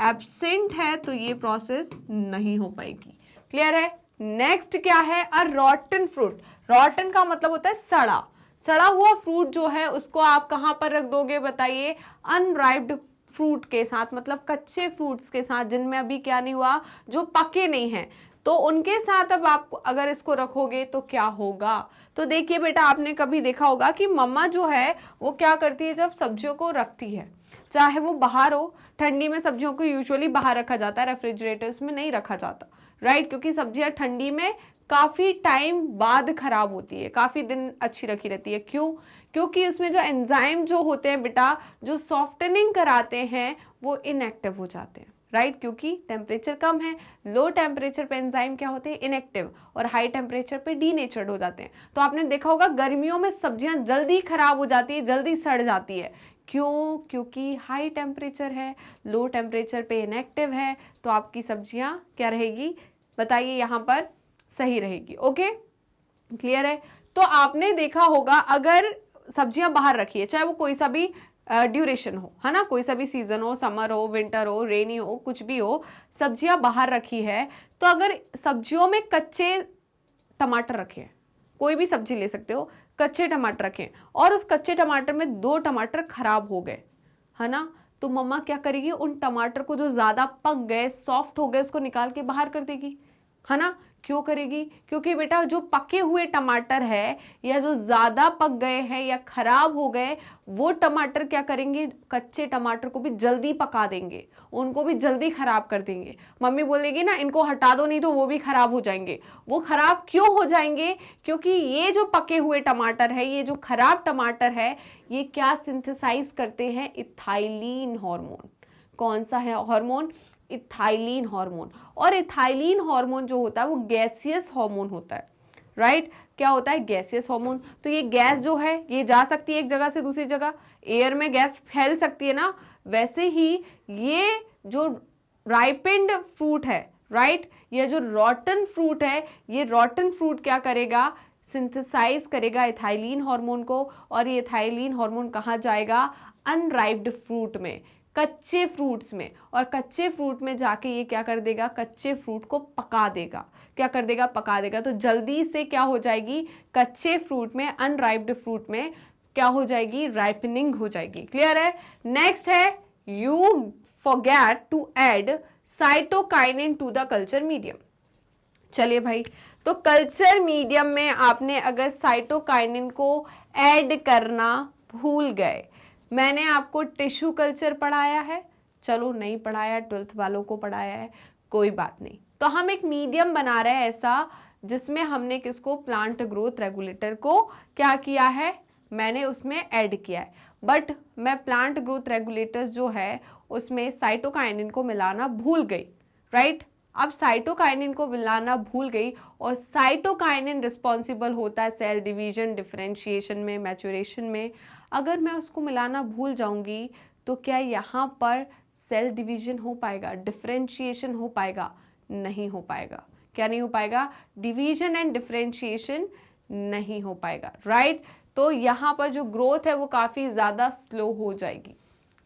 एब्सेंट है तो ये प्रोसेस नहीं हो पाएगी। क्लियर है? नेक्स्ट क्या है? अ रॉटन फ्रूट। रॉटन का मतलब होता है सड़ा। सड़ा हुआ फ्रूट जो है उसको आप कहां पर रख दोगे बताइए? अनराइप्ड फ्रूट के साथ, मतलब कच्चे फ्रूट्स के साथ जिनमें अभी क्या नहीं हुआ, जो पके नहीं हैं, तो उनके साथ अब आप अगर इसको रखोगे तो क्या होगा? तो देखिए बेटा, आपने कभी देखा होगा कि मम्मा जो है वो क्या करती है, जब सब्जियों को रखती है, चाहे वो बाहर हो, ठंडी में सब्जियों को यूजुअली बाहर रखा जाता है, रेफ्रिजरेटर्स में नहीं रखा जाता, राइट? क्योंकि सब्जियां ठंडी में काफ़ी टाइम बाद खराब होती है, काफ़ी दिन अच्छी रखी रहती है। क्यों? क्योंकि उसमें जो एंजाइम जो होते हैं बेटा, जो सॉफ्टनिंग कराते हैं, वो इनएक्टिव हो जाते हैं, राइट? क्योंकि टेम्परेचर कम है, लो टेम्परेचर पे एंजाइम क्या होते हैं? इनएक्टिव, और हाई टेम्परेचर पे डीनेचर्ड हो जाते हैं। तो आपने देखा होगा गर्मियों में सब्जियां जल्दी खराब हो जाती है, जल्दी सड़ जाती है। क्यों? क्योंकि हाई टेम्परेचर है, लो टेम्परेचर पे इनएक्टिव है, तो आपकी सब्जियां क्या रहेगी बताइए? यहाँ पर सही रहेगी। ओके, क्लियर है? तो आपने देखा होगा अगर सब्जियां बाहर रखी है, चाहे वो कोई सा भी ड्यूरेशन हो, है ना, कोई सा भी सीजन हो, समर हो, विंटर हो, रेनी हो, कुछ भी हो, सब्जियां बाहर रखी है, तो अगर सब्जियों में कच्चे टमाटर रखे, कोई भी सब्जी ले सकते हो, कच्चे टमाटर रखें और उस कच्चे टमाटर में 2 टमाटर खराब हो गए, है ना, तो मम्मा क्या करेगी? उन टमाटर को जो ज्यादा पक गए, सॉफ्ट हो गए, उसको निकाल के बाहर कर देगी, है ना? क्यों करेगी? क्योंकि बेटा जो पके हुए टमाटर है या जो ज़्यादा पक गए हैं या खराब हो गए, वो टमाटर क्या करेंगे? कच्चे टमाटर को भी जल्दी पका देंगे, उनको भी जल्दी खराब कर देंगे। मम्मी बोलेगी ना इनको हटा दो, नहीं तो वो भी खराब हो जाएंगे। वो खराब क्यों हो जाएंगे? क्योंकि ये जो पके हुए टमाटर है, ये जो खराब टमाटर है, ये क्या सिंथेसाइज करते हैं? Ethylene hormone. कौन सा है हार्मोन? Ethylene hormone. और इथाइलीन हार्मोन जो होता है वो गैसियस हार्मोन होता है, राइट? क्या होता है? Gaseous hormone. तो ये गैस जो है ये जा सकती है एक जगह से दूसरी जगह, एयर में गैस फैल सकती है ना। वैसे ही ये जो राइपेंड फ्रूट है, राइट, ये जो रॉटन फ्रूट है, ये रॉटन फ्रूट क्या करेगा? सिंथेसाइज करेगा इथाइलीन हार्मोन को, और ये इथाइलीन हार्मोन कहाँ जाएगा? अनराइप्ड फ्रूट में, कच्चे फ्रूट्स में। और कच्चे फ्रूट में जाके ये क्या कर देगा? कच्चे फ्रूट को पका देगा। क्या कर देगा? पका देगा। तो जल्दी से क्या हो जाएगी? कच्चे फ्रूट में, अनराइप्ड फ्रूट में क्या हो जाएगी? राइपनिंग हो जाएगी। क्लियर है? नेक्स्ट है, you forget to add cytokinin to the culture medium. चलिए भाई, तो कल्चर मीडियम में आपने अगर साइटोकाइनिन को ऐड करना भूल गए, मैंने आपको टिश्यू कल्चर पढ़ाया है, चलो नहीं पढ़ाया, 12th वालों को पढ़ाया है, कोई बात नहीं। तो हम एक मीडियम बना रहे हैं ऐसा जिसमें हमने किसको? प्लांट ग्रोथ रेगुलेटर को क्या किया है? मैंने उसमें ऐड किया है। बट मैं प्लांट ग्रोथ रेगुलेटर्स जो है उसमें साइटोकाइनिन को मिलाना भूल गई, राइट? अब साइटोकाइनिन को मिलाना भूल गई, और साइटोकाइनिन रिस्पॉन्सिबल होता है सेल डिवीजन, डिफरेंशिएशन में, मैच्योरेशन में। अगर मैं उसको मिलाना भूल जाऊंगी तो क्या यहाँ पर सेल डिवीजन हो पाएगा? डिफरेंशिएशन हो पाएगा? नहीं हो पाएगा। क्या नहीं हो पाएगा? डिवीजन एंड डिफरेंशिएशन नहीं हो पाएगा, राइट? तो यहाँ पर जो ग्रोथ है वो काफ़ी ज़्यादा स्लो हो जाएगी।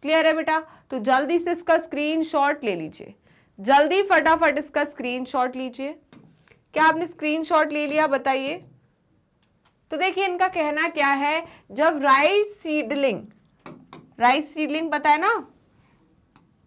क्लियर है बेटा? तो जल्दी से इसका स्क्रीनशॉट ले लीजिए, जल्दी फटाफट इसका स्क्रीनशॉट लीजिए। क्या आपने स्क्रीनशॉट ले लिया? बताइए। तो देखिए इनका कहना क्या है, जब राइस सीडलिंग पता है ना?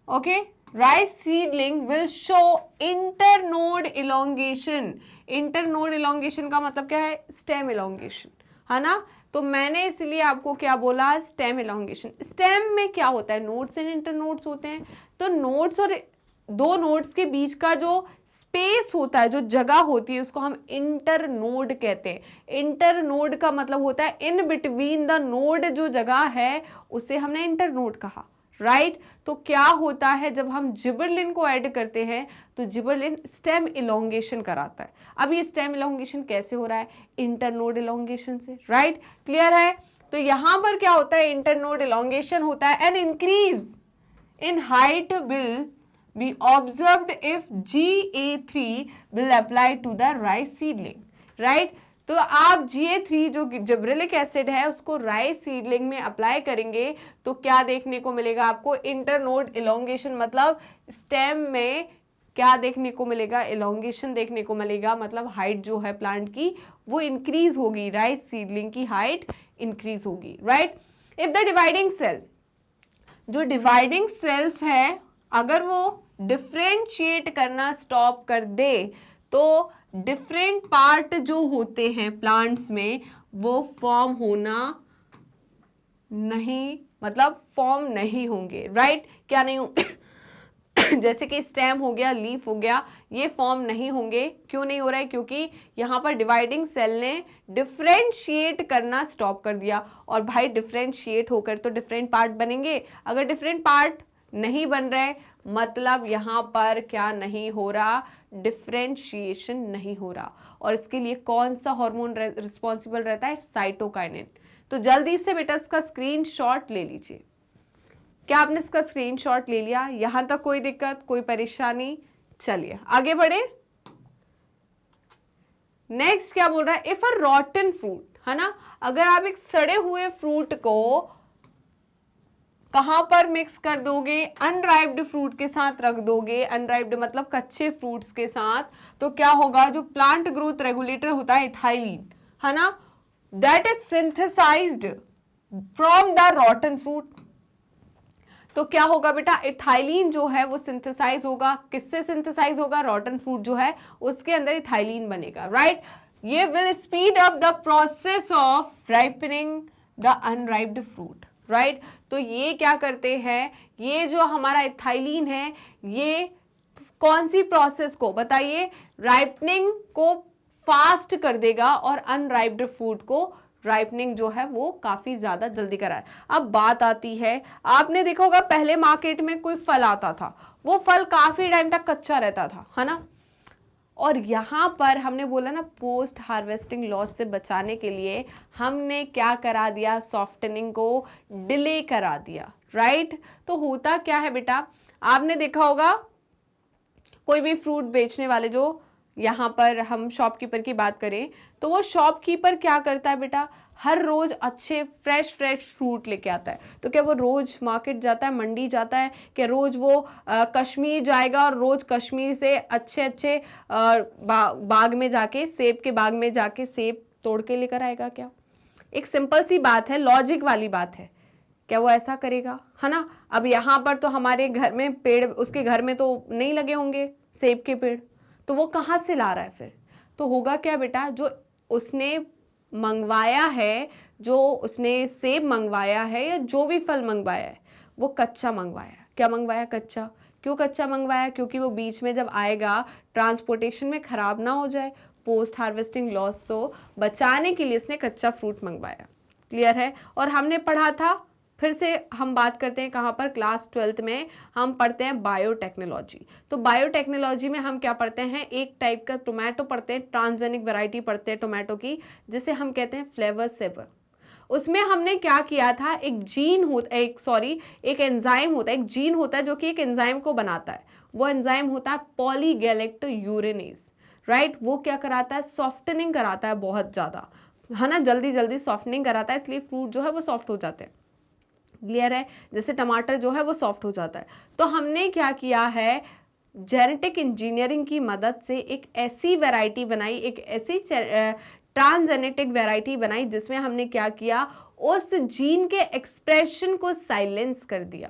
Okay, rice seedling will show internode elongation. Internode elongation का मतलब क्या है? स्टेम इलोंगेशन, है ना? तो मैंने इसलिए आपको क्या बोला? Stem elongation. स्टेम में क्या होता है? नोड्स एंड इंटरनोड्स होते हैं। तो नोड्स और दो नोड्स के बीच का जो स्पेस होता है, जो जगह होती है, उसको हम इंटरनोड कहते हैं। इंटरनोड का मतलब होता है इन बिटवीन द नोड, जो जगह है उसे हमने इंटरनोड कहा, राइट? तो क्या होता है जब हम जिबरलिन को ऐड करते हैं तो जिबरलिन स्टेम इलोंगेशन कराता है। अब ये स्टेम इलोंगेशन कैसे हो रहा है? इंटरनोड इलोंगेशन से, राइट? क्लियर है? तो यहां पर क्या होता है? इंटरनोड इलोंगेशन होता है। An increase in height will be observed if GA3 will apply to the rice seedling, right? तो आप GA3 जो जिब्रेलिक एसिड है उसको राइस सीडलिंग में अप्लाई करेंगे तो क्या देखने को मिलेगा आपको? इंटरनोड इलोंगेशन, मतलब स्टेम में क्या देखने को मिलेगा? इलोंगेशन देखने को मिलेगा। मतलब हाइट जो है प्लांट की वो इंक्रीज होगी, राइस सीडलिंग की हाइट इंक्रीज होगी, right? If the dividing cell, जो डिवाइडिंग सेल्स है, अगर वो डिफरेंशिएट करना स्टॉप कर दे तो डिफरेंट पार्ट जो होते हैं प्लांट्स में वो फॉर्म होना नहीं, मतलब फॉर्म नहीं होंगे, राइट? क्या नहीं होंगे? जैसे कि स्टेम हो गया, लीफ हो गया, ये फॉर्म नहीं होंगे। क्यों नहीं हो रहा है? क्योंकि यहाँ पर डिवाइडिंग सेल ने डिफरेंशिएट करना स्टॉप कर दिया। और भाई डिफरेंशिएट होकर तो डिफरेंट पार्ट बनेंगे। अगर डिफरेंट पार्ट नहीं बन रहे मतलब यहाँ पर क्या नहीं हो रहा? डिफरेंशिएशन नहीं हो रहा। और इसके लिए कौन सा हार्मोन रिस्पॉन्सिबल रहता है? साइटोकाइनिन। तो जल्दी से बेटा इसका स्क्रीनशॉट ले लीजिए। क्या आपने इसका स्क्रीनशॉट ले लिया? यहां तक कोई दिक्कत, कोई परेशानी? चलिए आगे बढ़े। नेक्स्ट क्या बोल रहा है? इफ अ रॉटन फ्रूट, है ना, अगर आप एक सड़े हुए फ्रूट को कहां पर मिक्स कर दोगे? अनराइप्ड फ्रूट के साथ रख दोगे। अनराइप्ड मतलब कच्चे फ्रूट्स के साथ, तो क्या होगा? जो प्लांट ग्रोथ रेगुलेटर होता है इथाइलिन, है ना, that is synthesized from the rotten fruit. तो क्या होगा बेटा, इथाइलिन जो है वो सिंथेसाइज होगा, किससे सिंथेसाइज होगा, रॉटन फ्रूट जो है उसके अंदर इथाइलिन बनेगा, राइट। ये will speed up the process of ripening the अनराइप्ड fruit, right. तो ये क्या करते हैं, ये जो हमारा इथाइलिन है ये कौन सी प्रोसेस को बताइए, राइपनिंग को फास्ट कर देगा और अनराइप्ड फ्रूट को राइपनिंग जो है वो काफी ज्यादा जल्दी कराए। अब बात आती है, आपने देखा होगा पहले मार्केट में कोई फल आता था, वो फल काफी टाइम तक कच्चा रहता था, है ना। और यहाँ पर हमने बोला ना, पोस्ट हार्वेस्टिंग लॉस से बचाने के लिए हमने क्या करा दिया, सॉफ्टनिंग को डिले करा दिया, राइट। तो होता क्या है बेटा, आपने देखा होगा कोई भी फ्रूट बेचने वाले, जो यहाँ पर हम शॉपकीपर की बात करें तो वो शॉपकीपर क्या करता है बेटा, हर रोज अच्छे फ्रेश फ्रूट लेके आता है। तो क्या वो रोज मार्केट जाता है, मंडी जाता है, कि रोज वो कश्मीर जाएगा और रोज कश्मीर से अच्छे बाग में जाके, सेब के बाग में जाके सेब तोड़ के लेकर आएगा क्या? एक सिंपल सी बात है, लॉजिक वाली बात है, क्या वो ऐसा करेगा, है ना। अब यहाँ पर तो हमारे घर में पेड़, उसके घर में तो नहीं लगे होंगे सेब के पेड़, तो वो कहाँ से ला रहा है फिर? तो होगा क्या बेटा, जो उसने मंगवाया है, जो उसने सेब मंगवाया है या जो भी फल मंगवाया है वो कच्चा मंगवाया। क्या मंगवाया? कच्चा। क्यों कच्चा मंगवाया? क्योंकि वो बीच में जब आएगा ट्रांसपोर्टेशन में खराब ना हो जाए, पोस्ट हार्वेस्टिंग लॉस से बचाने के लिए उसने कच्चा फ्रूट मंगवाया। क्लियर है। और हमने पढ़ा था, फिर से हम बात करते हैं कहाँ पर, क्लास 12th में हम पढ़ते हैं बायोटेक्नोलॉजी। तो बायोटेक्नोलॉजी में हम क्या पढ़ते हैं, एक टाइप का टोमेटो पढ़ते हैं, ट्रांसजेनिक वैरायटी पढ़ते हैं टोमेटो की, जिसे हम कहते हैं फ्लेवर सेवर। उसमें हमने क्या किया था, एक जीन होता है, एक एंजाइम होता है, एक जीन होता है जो कि एक एंजाइम को बनाता है। वो एंजाइम होता है पॉलीगैलेक्टोयूरेनेज, राइट। वो क्या कराता है, सॉफ्टनिंग कराता है बहुत ज़्यादा, है ना, जल्दी जल्दी सॉफ्टनिंग कराता है, इसलिए फ्रूट जो है वो सॉफ्ट हो जाते हैं। क्लियर है। जैसे टमाटर जो है वो सॉफ्ट हो जाता है। तो हमने क्या किया है, जेनेटिक इंजीनियरिंग की मदद से एक ऐसी वैरायटी बनाई, एक ऐसी ट्रांसजेनेटिक वैरायटी बनाई जिसमें हमने क्या किया, उस जीन के एक्सप्रेशन को साइलेंस कर दिया,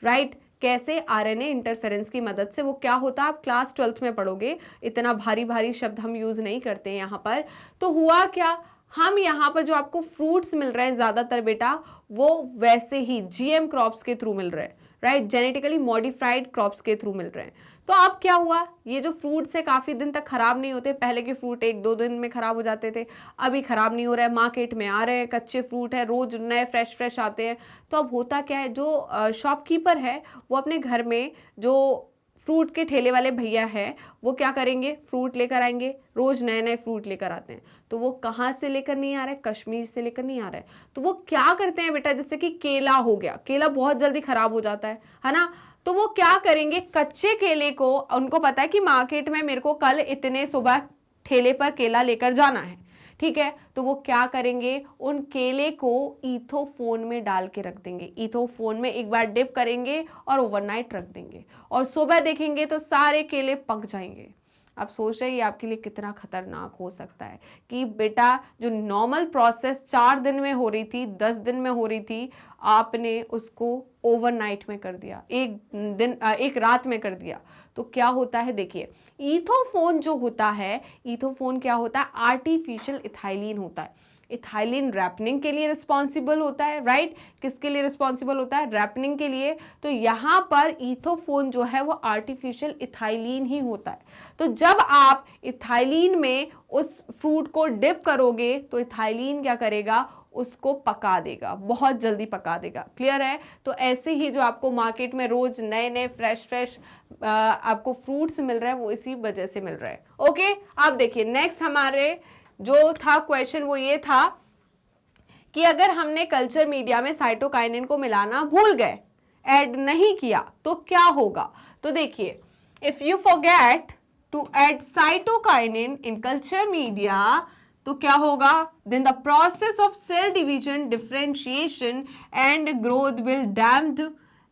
राइट। कैसे? आरएनए इंटरफेरेंस की मदद से। वो क्या होता है आप क्लास 12th में पढ़ोगे, इतना भारी भारी शब्द हम यूज नहीं करते हैं यहाँ पर। तो हुआ क्या, हम यहाँ पर जो आपको फ्रूट्स मिल रहे हैं ज्यादातर बेटा, वो वैसे ही जीएम क्रॉप्स के थ्रू मिल रहे हैं, राइट, जेनेटिकली मॉडिफाइड क्रॉप्स के थ्रू मिल रहे हैं। तो अब क्या हुआ, ये जो फ्रूट्स है काफी दिन तक खराब नहीं होते। पहले के फ्रूट 1-2 दिन में खराब हो जाते थे, अभी खराब नहीं हो रहा है, मार्केट में आ रहे हैं, कच्चे फ्रूट है, रोज नए फ्रेश आते हैं। तो अब होता क्या है, जो शॉपकीपर है वो अपने घर में जो फ्रूट के ठेले वाले भैया है वो क्या करेंगे, फ्रूट लेकर आएंगे, रोज नए नए फ्रूट लेकर आते हैं। तो वो कहाँ से लेकर नहीं आ रहे, कश्मीर से लेकर नहीं आ रहे। तो वो क्या करते हैं बेटा, जैसे कि केला हो गया, केला बहुत जल्दी खराब हो जाता है ना। तो वो क्या करेंगे, कच्चे केले को, उनको पता है कि मार्केट में मेरे को कल इतने सुबह ठेले पर केला लेकर जाना है, ठीक है। तो वो क्या करेंगे, उन केले को इथोफोन में डाल के रख देंगे, इथोफोन में एक बार डिप करेंगे और ओवरनाइट रख देंगे, और सुबह देखेंगे तो सारे केले पक जाएंगे। अब सोच रहे हैं ये आपके लिए कितना खतरनाक हो सकता है कि बेटा जो नॉर्मल प्रोसेस 4 दिन में हो रही थी, 10 दिन में हो रही थी, आपने उसको ओवरनाइट में कर दिया, एक रात में कर दिया। तो क्या होता है देखिए, इथोफोन जो होता है, इथोफोन क्या होता है, आर्टिफिशियल इथाइलिन होता है। इथाइलिन रैपनिंग के लिए रिस्पॉन्सिबल होता है, राइट। किसके लिए रिस्पॉन्सिबल होता है, रैपनिंग के लिए। तो यहाँ पर इथोफोन जो है वो आर्टिफिशियल इथाइलिन ही होता है। तो जब आप इथाइलिन में उस फ्रूट को डिप करोगे तो इथाइलिन क्या करेगा, उसको पका देगा, बहुत जल्दी पका देगा। क्लियर है। तो ऐसे ही जो आपको मार्केट में रोज नए नए फ्रेश आपको फ्रूट्स मिल रहे हैं वो इसी वजह से मिल रहा है। ओके, अब देखिए नेक्स्ट हमारे जो था क्वेश्चन वो ये था कि अगर हमने कल्चर मीडिया में साइटोकाइनिन को मिलाना भूल गए, ऐड नहीं किया, तो क्या होगा। तो देखिए, if you forget to add cytokinin in culture media, तो क्या होगा, then the process of cell division, differentiation and growth will damped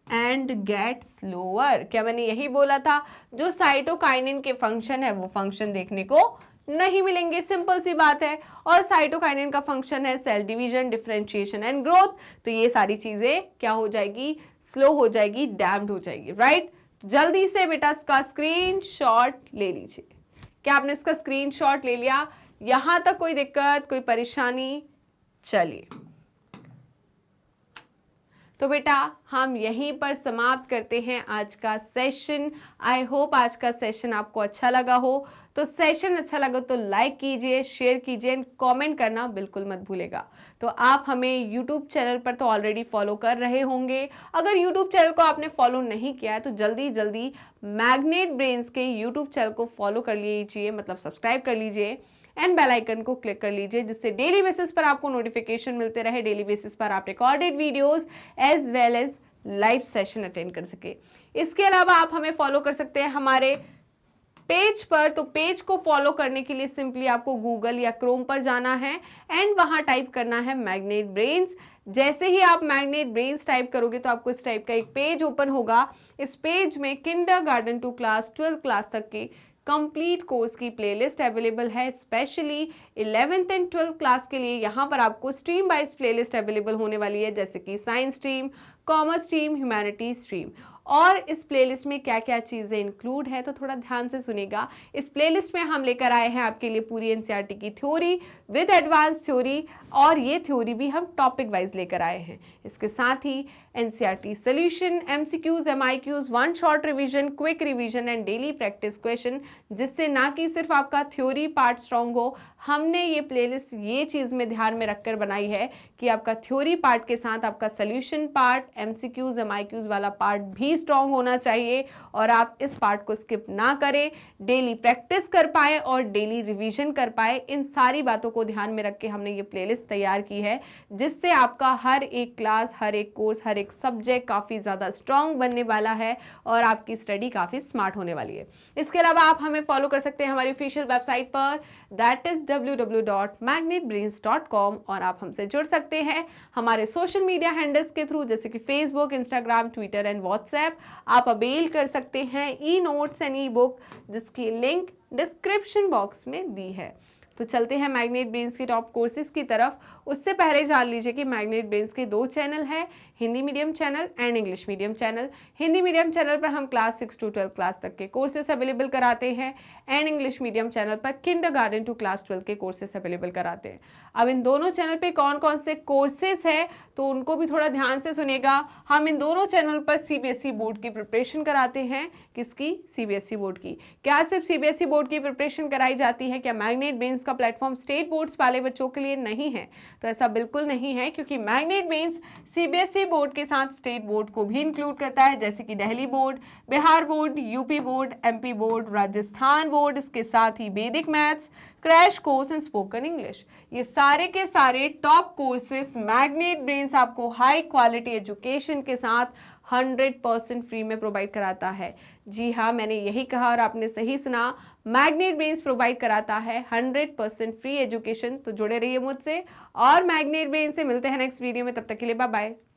and get slower. क्या मैंने यही बोला था, जो साइटोकाइनिन के फंक्शन है वो फंक्शन देखने को नहीं मिलेंगे, सिंपल सी बात है। और साइटोकाइनिन का फंक्शन है cell division, differentiation and growth. तो ये सारी चीजें क्या हो जाएगी, स्लो हो जाएगी, डैम्ड हो जाएगी, राइट। जल्दी से बेटा इसका स्क्रीनशॉट ले लीजिए। क्या आपने इसका स्क्रीनशॉट ले लिया? यहां तक कोई दिक्कत, कोई परेशानी? चलिए, तो बेटा हम यहीं पर समाप्त करते हैं आज का सेशन। आई होप आज का सेशन आपको अच्छा लगा हो। तो सेशन अच्छा लगा तो लाइक कीजिए, शेयर कीजिए एंड कमेंट करना बिल्कुल मत भूलेगा। तो आप हमें यूट्यूब चैनल पर तो ऑलरेडी फॉलो कर रहे होंगे। अगर यूट्यूब चैनल को आपने फॉलो नहीं किया है तो जल्दी जल्दी मैग्नेट ब्रेन्स के यूट्यूब चैनल को फॉलो कर लीजिए, मतलब सब्सक्राइब कर लीजिए एंड बेल आइकन को क्लिक कर लीजिए, जिससे डेली बेसिस पर आपको नोटिफिकेशन मिलते रहे। डेली बेसिस पर आप recorded videos as well as live session attend कर सके। इसके अलावा आप हमें फॉलो कर सकते हैं हमारे पेज पर। तो पेज को फॉलो करने के लिए सिंपली आपको गूगल या क्रोम पर जाना है एंड वहां टाइप करना है मैग्नेट ब्रेन्स। जैसे ही आप मैग्नेट ब्रेन्स टाइप करोगे तो आपको इस टाइप का एक पेज ओपन होगा। इस पेज में किंडरगार्टन टू क्लास 12 क्लास तक के कंप्लीट कोर्स की प्लेलिस्ट अवेलेबल है। Specially 11th and 12th class के लिए यहाँ पर आपको स्ट्रीम वाइज प्लेलिस्ट अवेलेबल होने वाली है, जैसे कि science stream, commerce stream, humanities stream. और इस प्लेलिस्ट में क्या क्या चीज़ें इंक्लूड है तो थोड़ा ध्यान से सुनिएगा। इस प्लेलिस्ट में हम लेकर आए हैं आपके लिए पूरी एनसीईआरटी की थ्योरी विद एडवांस थ्योरी, और ये थ्योरी भी हम टॉपिक वाइज लेकर आए हैं। इसके साथ ही NCERT solution, MCQs, MIQs, one short revision, quick revision and daily practice question, जिससे ना कि सिर्फ आपका थ्योरी पार्ट स्ट्रॉन्ग हो। हमने ये प्लेलिस्ट ये चीज़ में ध्यान में रखकर बनाई है कि आपका थ्योरी पार्ट के साथ आपका सॉल्यूशन पार्ट, एमसीक्यूज, एमआईक्यूज वाला पार्ट भी स्ट्रॉन्ग होना चाहिए और आप इस पार्ट को स्किप ना करें, डेली प्रैक्टिस कर पाए और डेली रिवीजन कर पाए। इन सारी बातों को ध्यान में रख के हमने ये प्लेलिस्ट तैयार की है, जिससे आपका हर एक क्लास, हर एक कोर्स, हर एक सब्जेक्ट काफ़ी ज़्यादा स्ट्रॉन्ग बनने वाला है और आपकी स्टडी काफ़ी स्मार्ट होने वाली है। इसके अलावा आप हमें फॉलो कर सकते हैं हमारी ऑफिशियल वेबसाइट पर, दैट इज www.magnetbrains.com, और आप हमसे जुड़ सकते हैं हमारे सोशल मीडिया हैंडल्स के थ्रू, जैसे कि Facebook, Instagram, Twitter and WhatsApp. आप अवेल कर सकते हैं e notes and E book, जिसकी लिंक डिस्क्रिप्शन बॉक्स में दी है। तो चलते हैं मैग्नेट ब्रेन्स के टॉप कोर्सेज की तरफ। उससे पहले जान लीजिए कि मैग्नेट ब्रेन्स के 2 चैनल हैं, Hindi medium channel and English medium channel. Hindi medium channel पर हम क्लास 6 to 12 क्लास तक के कोर्सेज अवेलेबल कराते हैं एंड इंग्लिश मीडियम चैनल पर किंडरगार्टन टू क्लास 12 के कोर्सेज अवेलेबल कराते हैं। अब इन दोनों चैनल पे कौन कौन से कोर्सेज है तो उनको भी थोड़ा ध्यान से सुनेगा। हम इन दोनों चैनल पर सीबीएसई बोर्ड की प्रिपरेशन कराते हैं। किसकी? सीबीएसई बोर्ड की। क्या सिर्फ सीबीएसई बोर्ड की प्रिपरेशन कराई जाती है? क्या मैग्नेट ब्रेन्स का प्लेटफॉर्म स्टेट बोर्ड्स वाले बच्चों के लिए नहीं है? तो ऐसा बिल्कुल नहीं है, क्योंकि मैग्नेट ब्रेन्स सीबीएसई बोर्ड के साथ स्टेट बोर्ड को भी इंक्लूड करता है, जैसे कि Delhi board, Bihar board, UP board, MP board, Rajasthan board. इसके साथ ही वैदिक maths, crash course and spoken English, ये सारे के सारे टॉप कोर्सेज मैग्नेट ब्रेन्स आपको हाई क्वालिटी एजुकेशन के साथ 100% फ्री में प्रोवाइड कराता है। जी हाँ, मैंने यही कहा और आपने सही सुना, मैग्नेट ब्रेन्स प्रोवाइड कराता है 100% फ्री एजुकेशन। तो जुड़े रहिए मुझसे और मैग्नेट ब्रेन्स से मिलते हैं नेक्स्ट वीडियो में। तब तक के लिए बाय बाय।